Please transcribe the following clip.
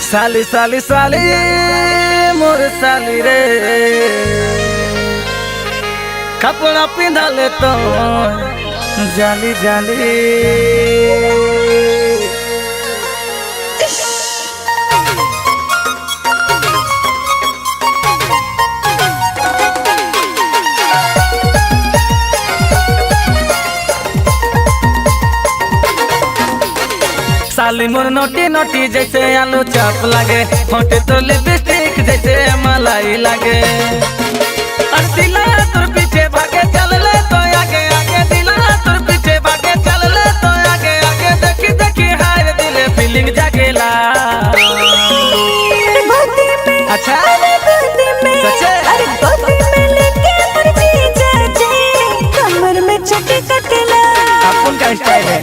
साली साली साली मोर साली रे, कपड़ा पिंधा ले तो जाली जाली। साली मोर नोटी नोटी जैसे आलू चाप लागे, होंठे तो लिपस्टिक जैसे मलाई लागे। और दिला तोर पीछे भागे चल ले तो आगे आगे, दिला तोर पीछे भागे चल ले तो आगे आगे। देखी देखी हाय दिले फीलिंग जागेला। अच्छा सच्चे कमर में चटे कटेला, अपन का स्टाइल है।